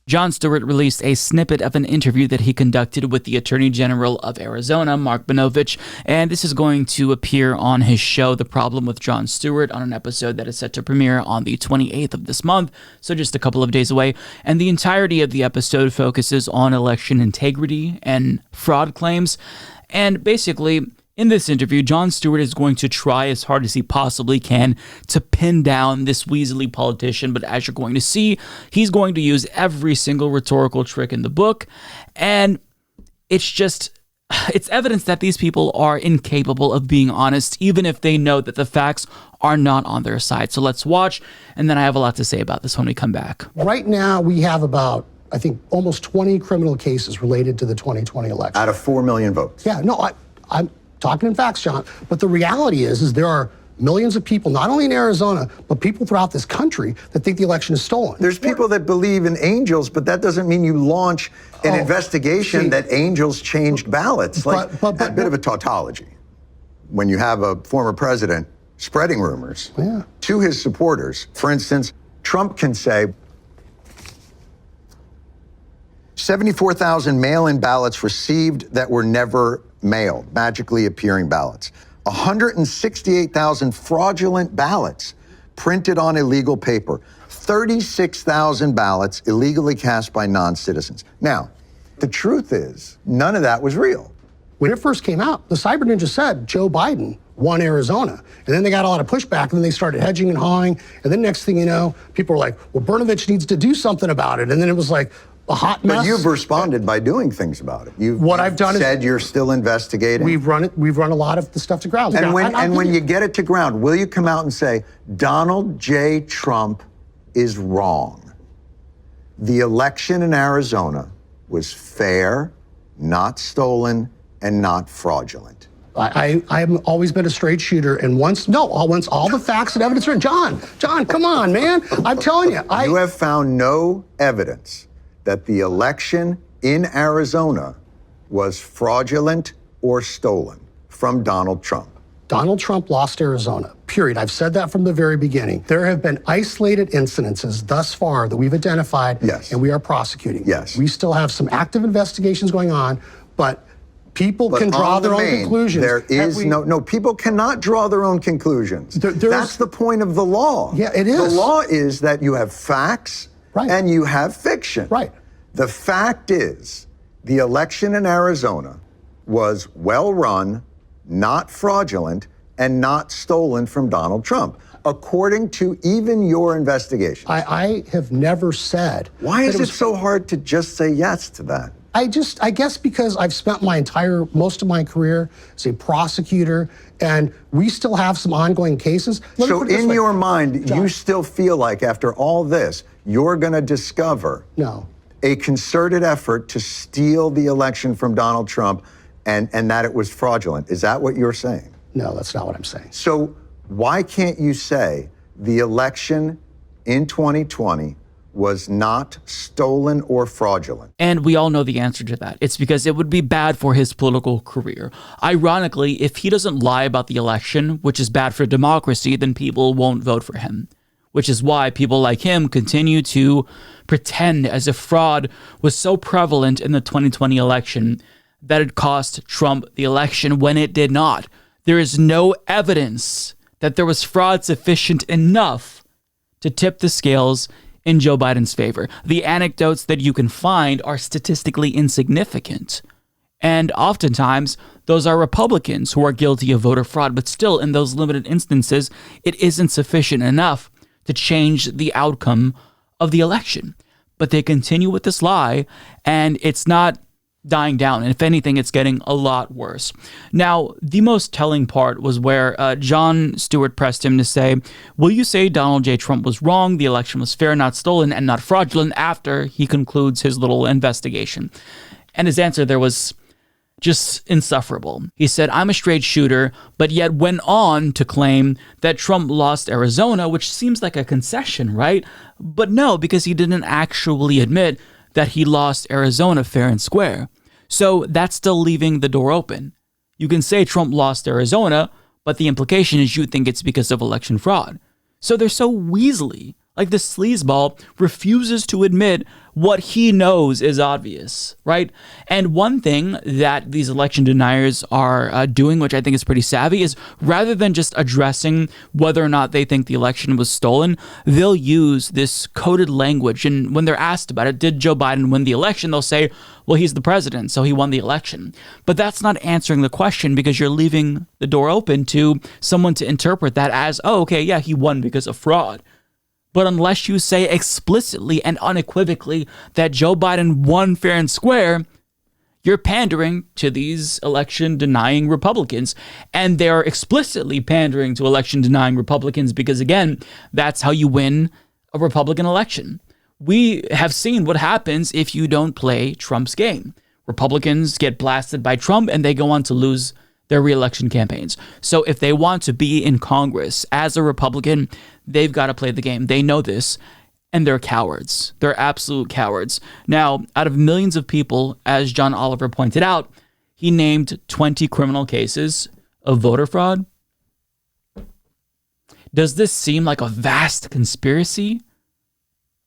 Jon Stewart released a snippet of an interview that he conducted with the Attorney General of Arizona, Mark Bonovich, and this is going to appear on his show, The Problem with Jon Stewart, on an episode that is set to premiere on the 28th of this month, so just a couple of days away. And the entirety of the episode focuses on election integrity and fraud claims. And basically, in this interview, Jon Stewart is going to try as hard as he possibly can to pin down this weaselly politician, but as you're going to see, he's going to use every single rhetorical trick in the book, and it's evidence that these people are incapable of being honest, even if they know that the facts are not on their side. So let's watch, and then I have a lot to say about this when we come back. Right now, we have about, I think, almost 20 criminal cases related to the 2020 election. Out of 4 million votes. Yeah, no, I'm talking in facts, John. But the reality is there are millions of people, not only in Arizona, but people throughout this country that think the election is stolen. There's people that believe in angels, but that doesn't mean you launch an investigation that angels changed ballots. Like a bit of a tautology. When you have a former president spreading rumors to his supporters, for instance, Trump can say, 74,000 mail-in ballots received that were never mailed, magically appearing ballots. 168,000 fraudulent ballots printed on illegal paper. 36,000 ballots illegally cast by non-citizens. Now, the truth is, none of that was real. When it first came out, the Cyber Ninja said Joe Biden won Arizona. And then they got a lot of pushback, and then they started hedging and hawing. And then next thing you know, people were like, well, Brnovich needs to do something about it. And then it was like, a hot mess. But you've responded by doing things about it. You've said you're still investigating. We've run a lot of the stuff to ground. And when you get it to ground, will you come out and say, Donald J. Trump is wrong? The election in Arizona was fair, not stolen, and not fraudulent. I've always been a straight shooter, and once all the facts and evidence are John, come on, man. I'm telling you. You have found no evidence that the election in Arizona was fraudulent or stolen from Donald Trump. Donald Trump lost Arizona, period. I've said that from the very beginning. There have been isolated incidences thus far that we've identified, and we are prosecuting. Yes. We still have some active investigations going on, but people can draw their own conclusions. There is no, people cannot draw their own conclusions. That's the point of the law. Yeah, it is. The law is that you have facts and you have fiction. Right. The fact is, the election in Arizona was well run, not fraudulent, and not stolen from Donald Trump, according to even your investigation. I have never said. Why is it so hard to just say yes to that? I guess because I've spent most of my career as a prosecutor, and we still have some ongoing cases. So in your mind, John, you still feel like after all this, you're going to discover a concerted effort to steal the election from Donald Trump and that it was fraudulent. Is that what you're saying? No, that's not what I'm saying. So why can't you say the election in 2020 was not stolen or fraudulent? And we all know the answer to that. It's because it would be bad for his political career. Ironically, if he doesn't lie about the election, which is bad for democracy, then people won't vote for him. Which is why people like him continue to pretend as if fraud was so prevalent in the 2020 election that it cost Trump the election when it did not. There is no evidence that there was fraud sufficient enough to tip the scales in Joe Biden's favor. The anecdotes that you can find are statistically insignificant. And oftentimes, those are Republicans who are guilty of voter fraud, but still, in those limited instances, it isn't sufficient enough to change the outcome of the election. But they continue with this lie, and it's not dying down. And if anything, it's getting a lot worse. Now, the most telling part was where Jon Stewart pressed him to say, will you say Donald J. Trump was wrong, the election was fair, not stolen, and not fraudulent, after he concludes his little investigation? And his answer there was just insufferable. He said, I'm a straight shooter, but yet went on to claim that Trump lost Arizona, which seems like a concession, right? But no, because he didn't actually admit that he lost Arizona fair and square. So that's still leaving the door open. You can say Trump lost Arizona, but the implication is you think it's because of election fraud. So they're so weaselly Like the sleazeball refuses to admit what he knows is obvious, right? And one thing that these election deniers are doing, which I think is pretty savvy, is rather than just addressing whether or not they think the election was stolen, they'll use this coded language. And when they're asked about it, did Joe Biden win the election? They'll say, well, he's the president, so he won the election. But that's not answering the question, because you're leaving the door open to someone to interpret that as, oh, okay, yeah, he won because of fraud. But unless you say explicitly and unequivocally that Joe Biden won fair and square, you're pandering to these election-denying Republicans. And they're explicitly pandering to election-denying Republicans because, again, that's how you win a Republican election. We have seen what happens if you don't play Trump's game. Republicans get blasted by Trump and they go on to lose their re-election campaigns. So if they want to be in Congress as a Republican, they've got to play the game. They know this, and they're cowards. They're absolute cowards. Now, out of millions of people, as John Oliver pointed out, he named 20 criminal cases of voter fraud. Does this seem like a vast conspiracy,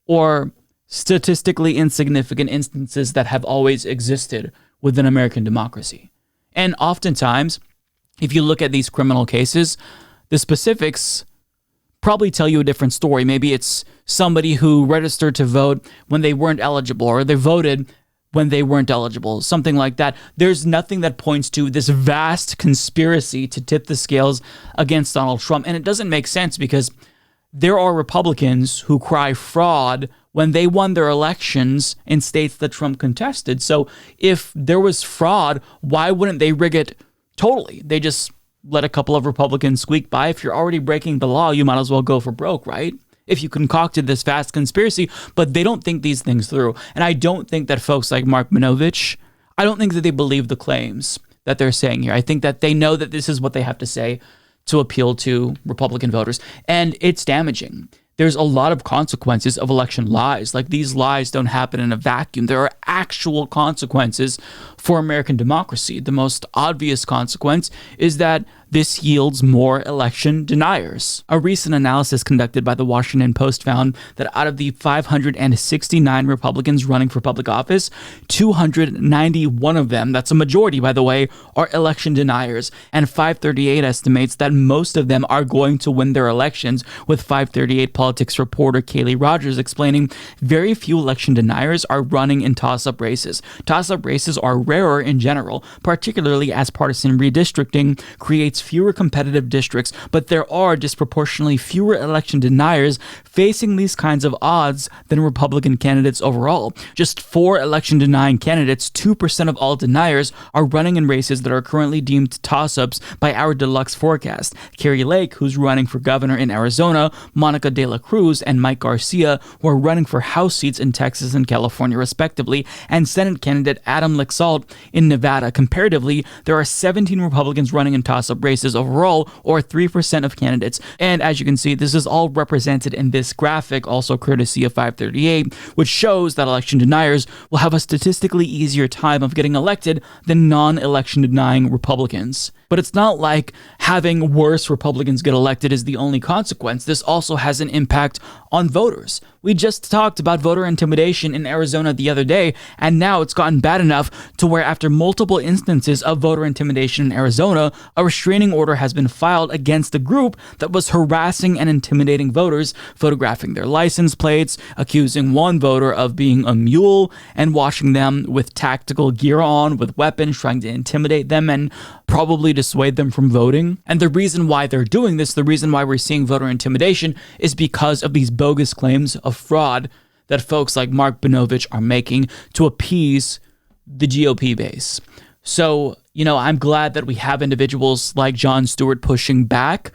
or statistically insignificant instances that have always existed within American democracy? And oftentimes, if you look at these criminal cases, the specifics probably tell you a different story. Maybe it's somebody who registered to vote when they weren't eligible, or they voted when they weren't eligible, something like that. There's nothing that points to this vast conspiracy to tip the scales against Donald Trump. And it doesn't make sense, because there are Republicans who cry fraud when they won their elections in states that Trump contested. So if there was fraud, why wouldn't they rig it totally? They just let a couple of Republicans squeak by. If you're already breaking the law, you might as well go for broke, right? If you concocted this vast conspiracy, but they don't think these things through. And I don't think that folks like Mark Minovich, I don't think that they believe the claims that they're saying here. I think that they know that this is what they have to say to appeal to Republican voters. And it's damaging. There's a lot of consequences of election lies. Like, these lies don't happen in a vacuum. There are actual consequences for American democracy. The most obvious consequence is that this yields more election deniers. A recent analysis conducted by the Washington Post found that out of the 569 Republicans running for public office, 291 of them, that's a majority by the way, are election deniers. And 538 estimates that most of them are going to win their elections, with 538 politics reporter Kaylee Rogers explaining very few election deniers are running in toss-up races. Toss-up races are rarer in general, particularly as partisan redistricting creates fewer competitive districts, but there are disproportionately fewer election deniers facing these kinds of odds than Republican candidates overall. Just 4 election-denying candidates, 2% of all deniers, are running in races that are currently deemed toss-ups by our deluxe forecast. Carrie Lake, who's running for governor in Arizona, Monica De La Cruz, and Mike Garcia, who are running for House seats in Texas and California respectively, and Senate candidate Adam Laxalt in Nevada. Comparatively, there are 17 Republicans running in toss-up races overall, or 3% of candidates. And as you can see, this is all represented in this graphic, also courtesy of 538, which shows that election deniers will have a statistically easier time of getting elected than non-election denying Republicans. But it's not like having worse Republicans get elected is the only consequence. This also has an impact on voters. We just talked about voter intimidation in Arizona the other day, and now it's gotten bad enough to where after multiple instances of voter intimidation in Arizona, a restraining order has been filed against the group that was harassing and intimidating voters, photographing their license plates, accusing one voter of being a mule, and watching them with tactical gear on, with weapons, trying to intimidate them and probably dissuade them from voting. And the reason why they're doing this, the reason why we're seeing voter intimidation, is because of these bogus claims of fraud that folks like Mark Minovich are making to appease the GOP base. So, I'm glad that we have individuals like Jon Stewart pushing back,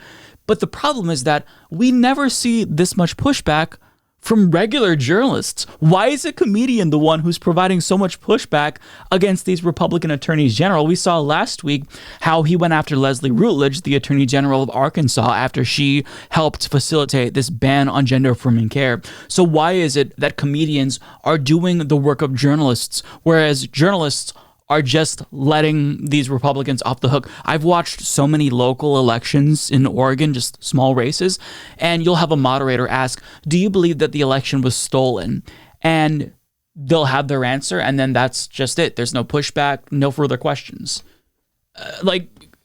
but the problem is that we never see this much pushback from regular journalists. Why is a comedian the one who's providing so much pushback against these Republican attorneys general? We saw last week how he went after Leslie Rutledge, the attorney general of Arkansas, after she helped facilitate this ban on gender-affirming care. So why is it that comedians are doing the work of journalists, whereas journalists are just letting these Republicans off the hook. I've watched so many local elections in Oregon, just small races, and you'll have a moderator ask, do you believe that the election was stolen? And they'll have their answer, and then that's just it. There's no pushback, no further questions.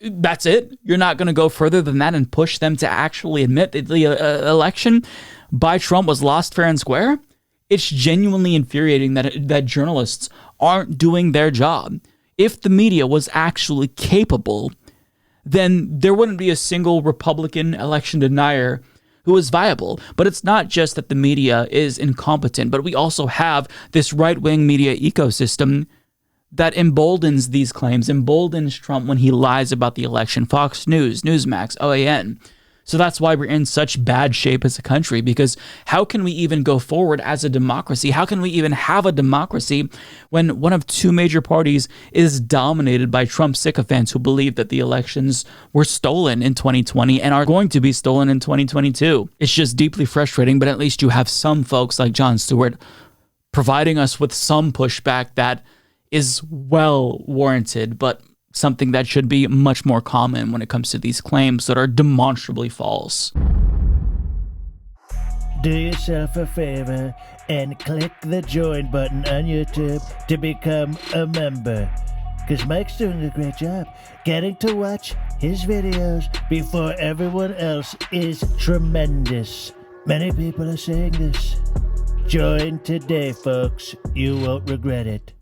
That's it. You're not going to go further than that and push them to actually admit that the election by Trump was lost fair and square. It's genuinely infuriating that journalists aren't doing their job. If the media was actually capable, then there wouldn't be a single Republican election denier who is viable. But it's not just that the media is incompetent, but we also have this right-wing media ecosystem that emboldens these claims, emboldens Trump when he lies about the election. Fox News, Newsmax, OAN. So that's why we're in such bad shape as a country, because how can we even go forward as a democracy? How can we even have a democracy when one of two major parties is dominated by Trump sycophants who believe that the elections were stolen in 2020 and are going to be stolen in 2022? It's just deeply frustrating, but at least you have some folks like Jon Stewart providing us with some pushback that is well warranted, but something that should be much more common when it comes to these claims that are demonstrably false. Do yourself a favor and click the join button on YouTube to become a member. Because Mike's doing a great job. Getting to watch his videos before everyone else is tremendous. Many people are saying this. Join today, folks. You won't regret it.